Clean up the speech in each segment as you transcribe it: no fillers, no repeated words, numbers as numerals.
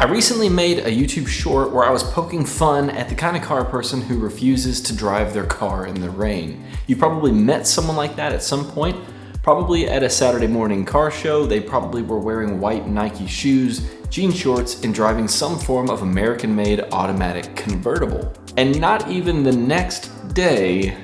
I recently made a YouTube short where I was poking fun at the kind of car person who refuses to drive their car in the rain. You probably met someone like that at some point, probably at a Saturday morning car show. They probably were wearing white Nike shoes, jean shorts, and driving some form of American-made automatic convertible. And not even the next day,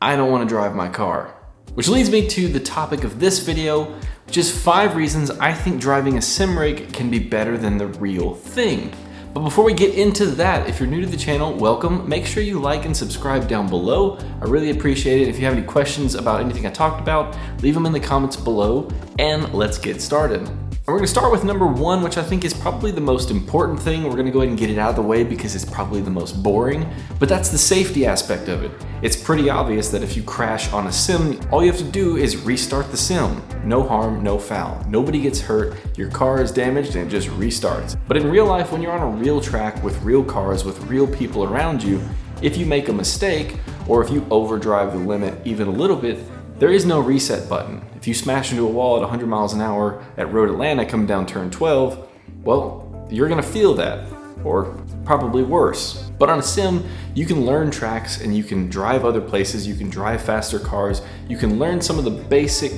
I don't want to drive my car. Which leads me to the topic of this video, which is 5 reasons I think driving a sim rig can be better than the real thing. But before we get into that, if you're new to the channel, welcome. Make sure you like and subscribe down below. I really appreciate it. If you have any questions about anything I talked about, leave them in the comments below, and let's get started. And we're gonna start with number 1, which I think is probably the most important thing. We're gonna go ahead and get it out of the way because it's probably the most boring, but that's the safety aspect of it. It's pretty obvious that if you crash on a sim, all you have to do is restart the sim. No harm, no foul. Nobody gets hurt, your car is damaged, and it just restarts. But in real life, when you're on a real track with real cars, with real people around you, if you make a mistake, or if you overdrive the limit even a little bit, there is no reset button. If you smash into a wall at 100 miles an hour at Road Atlanta coming down turn 12, well, you're gonna feel that, or probably worse. But on a sim, you can learn tracks and you can drive other places, you can drive faster cars, you can learn some of the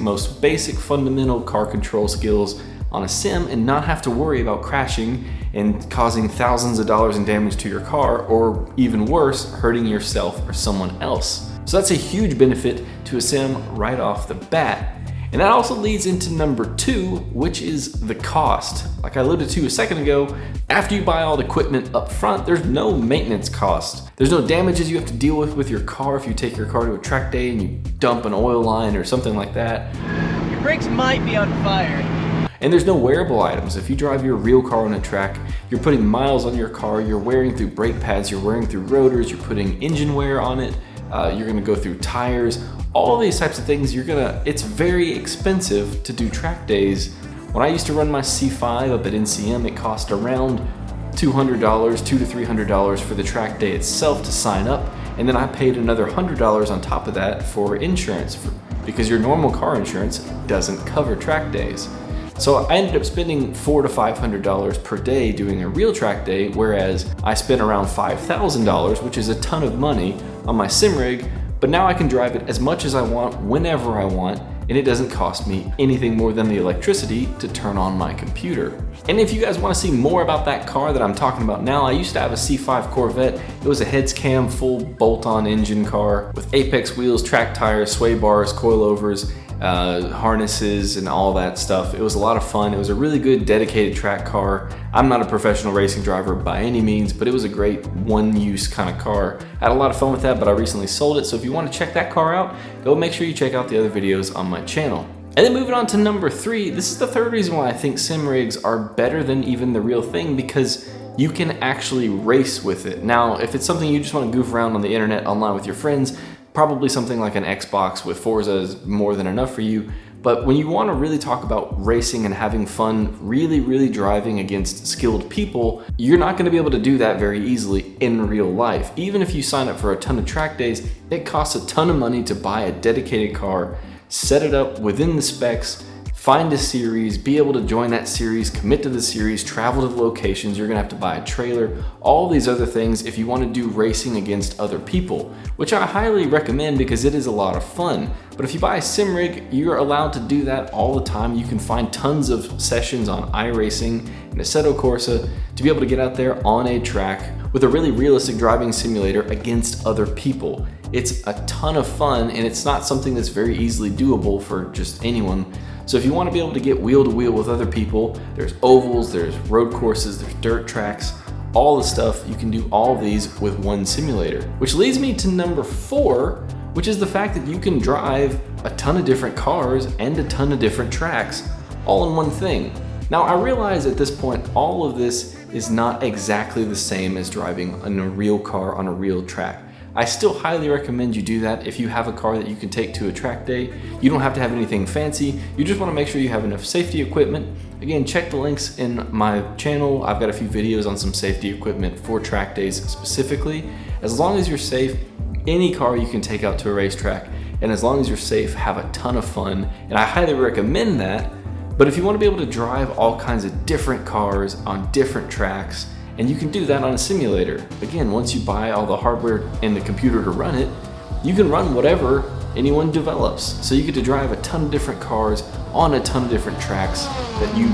most basic fundamental car control skills on a sim and not have to worry about crashing and causing thousands of dollars in damage to your car, or even worse, hurting yourself or someone else. So that's a huge benefit to a sim right off the bat. And that also leads into number 2, which is the cost. Like I alluded to a second ago, after you buy all the equipment up front, there's no maintenance cost. There's no damages you have to deal with your car if you take your car to a track day and you dump an oil line or something like that. Your brakes might be on fire. And there's no wearable items. If you drive your real car on a track, you're putting miles on your car, you're wearing through brake pads, you're wearing through rotors, you're putting engine wear on it, you're gonna go through tires, all these types of things. It's very expensive to do track days. When I used to run my C5 up at NCM, it cost around $200, $200 to $300 for the track day itself to sign up, and then I paid another $100 on top of that for insurance, because your normal car insurance doesn't cover track days. So I ended up spending $400 to $500 per day doing a real track day, whereas I spent around $5,000, which is a ton of money, on my sim rig, but now I can drive it as much as I want, whenever I want, and it doesn't cost me anything more than the electricity to turn on my computer. And if you guys want to see more about that car that I'm talking about now, I used to have a C5 Corvette. It was a heads cam, full bolt-on engine car with apex wheels, track tires, sway bars, coilovers, harnesses, and all that stuff. It was a lot of fun. It was a really good dedicated track car. I'm not a professional racing driver by any means, but it was a great one-use kind of car. I had a lot of fun with that, but I recently sold it. So if you want to check that car out, go make sure you check out the other videos on my channel. And then moving on to number 3, this is the third reason why I think sim rigs are better than even the real thing, because you can actually race with it. Now, if it's something you just want to goof around on the internet online with your friends, probably something like an Xbox with Forza is more than enough for you. But when you want to really talk about racing and having fun, really driving against skilled people, you're not going to be able to do that very easily in real life. Even if you sign up for a ton of track days, it costs a ton of money to buy a dedicated car, set it up within the specs, find a series, be able to join that series, commit to the series, travel to the locations. You're gonna have to buy a trailer, all these other things if you want to do racing against other people, which I highly recommend because it is a lot of fun. But if you buy a sim rig, you're allowed to do that all the time. You can find tons of sessions on iRacing and Assetto Corsa to be able to get out there on a track with a really realistic driving simulator against other people. It's a ton of fun, and it's not something that's very easily doable for just anyone. So if you want to be able to get wheel to wheel with other people, there's ovals, there's road courses, there's dirt tracks, all the stuff. You can do all of these with one simulator. Which leads me to number 4, which is the fact that you can drive a ton of different cars and a ton of different tracks all in one thing. Now I realize at this point, all of this is not exactly the same as driving in a real car on a real track. I still highly recommend you do that if you have a car that you can take to a track day. You don't have to have anything fancy. You just want to make sure you have enough safety equipment. Again, check the links in my channel. I've got a few videos on some safety equipment for track days specifically. As long as you're safe, Any car you can take out to a racetrack, and as long as you're safe, have a ton of fun, and I highly recommend that. But if you want to be able to drive all kinds of different cars on different tracks, and you can do that on a simulator. Again, once you buy all the hardware and the computer to run it, you can run whatever anyone develops. So you get to drive a ton of different cars on a ton of different tracks that you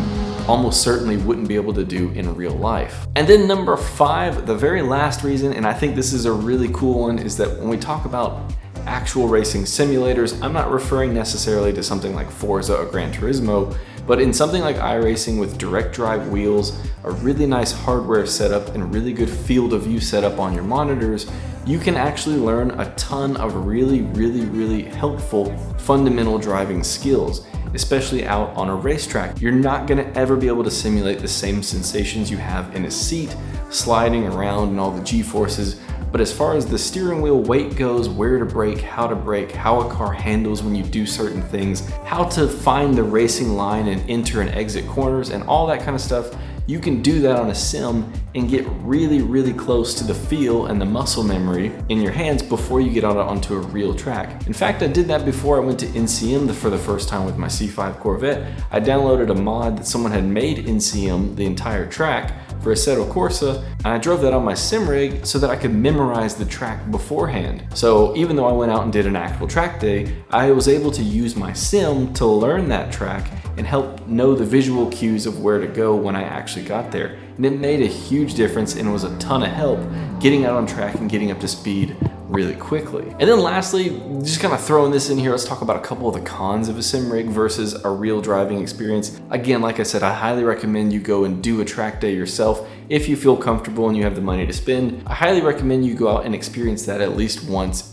almost certainly wouldn't be able to do in real life. And then number 5, the very last reason, and I think this is a really cool one, is that when we talk about actual racing simulators, I'm not referring necessarily to something like Forza or Gran Turismo, but in something like iRacing with direct drive wheels, a really nice hardware setup, and a really good field of view setup on your monitors, you can actually learn a ton of really helpful fundamental driving skills, especially out on a racetrack. You're not gonna ever be able to simulate the same sensations you have in a seat, sliding around and all the G-forces, but as far as the steering wheel weight goes, where to brake, how a car handles when you do certain things, how to find the racing line and enter and exit corners and all that kind of stuff, you can do that on a sim and get really close to the feel and the muscle memory in your hands before you get out onto a real track. In fact, I did that before I went to NCM for the first time with my C5 Corvette. I downloaded a mod that someone had made NCM the entire track for Assetto Corsa, and I drove that on my sim rig so that I could memorize the track beforehand. So even though I went out and did an actual track day, I was able to use my sim to learn that track and help know the visual cues of where to go when I actually got there. And it made a huge difference and was a ton of help getting out on track and getting up to speed really quickly. And then lastly, just kind of throwing this in here, let's talk about a couple of the cons of a sim rig versus a real driving experience. Again, like I said, I highly recommend you go and do a track day yourself if you feel comfortable and you have the money to spend. I highly recommend you go out and experience that at least once.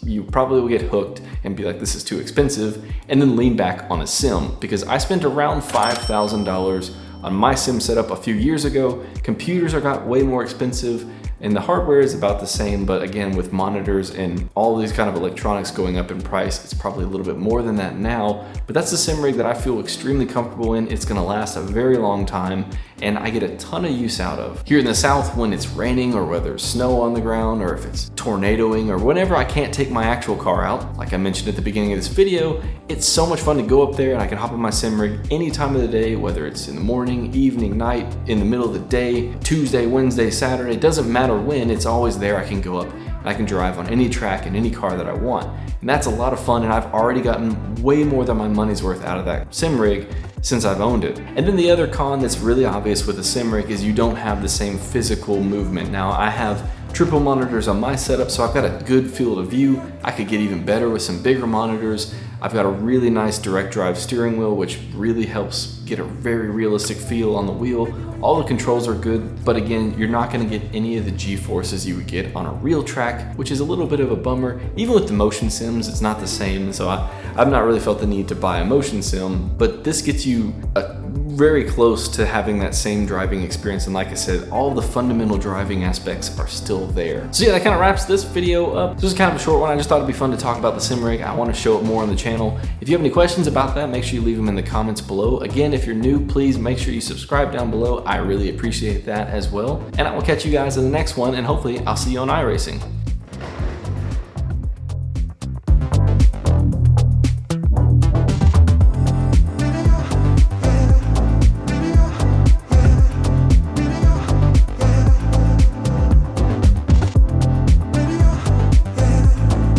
You probably will get hooked and be like, this is too expensive, and then lean back on a sim, because I spent around $5,000 on my sim setup a few years ago. Computers got way more expensive, and the hardware is about the same, but again, with monitors and all these kind of electronics going up in price, it's probably a little bit more than that now. But that's the sim rig that I feel extremely comfortable in. It's gonna last a very long time, and I get a ton of use out of. Here in the South, when it's raining or whether there's snow on the ground or if it's tornadoing or whenever I can't take my actual car out, like I mentioned at the beginning of this video, it's so much fun to go up there and I can hop in my sim rig any time of the day, whether it's in the morning, evening, night, in the middle of the day, Tuesday, Wednesday, Saturday, it doesn't matter when, it's always there. I can go up and I can drive on any track in any car that I want. And that's a lot of fun, and I've already gotten way more than my money's worth out of that sim rig since I've owned it. And then the other con that's really obvious with a sim rig is you don't have the same physical movement. Now I have triple monitors on my setup, so I've got a good field of view. I could get even better with some bigger monitors. I've got a really nice direct drive steering wheel, which really helps get a very realistic feel on the wheel. All the controls are good, but again, you're not gonna get any of the G-forces you would get on a real track, which is a little bit of a bummer. Even with the motion sims, it's not the same, so I've not really felt the need to buy a motion sim, but this gets you very close to having that same driving experience. And like I said, all the fundamental driving aspects are still there. So yeah, that kind of wraps this video up. This is kind of a short one. I just thought it'd be fun to talk about the sim rig. I want to show it more on the channel. If you have any questions about that, make sure you leave them in the comments below. Again, if you're new, please make sure you subscribe down below. I really appreciate that as well. And I will catch you guys in the next one, and hopefully I'll see you on iRacing.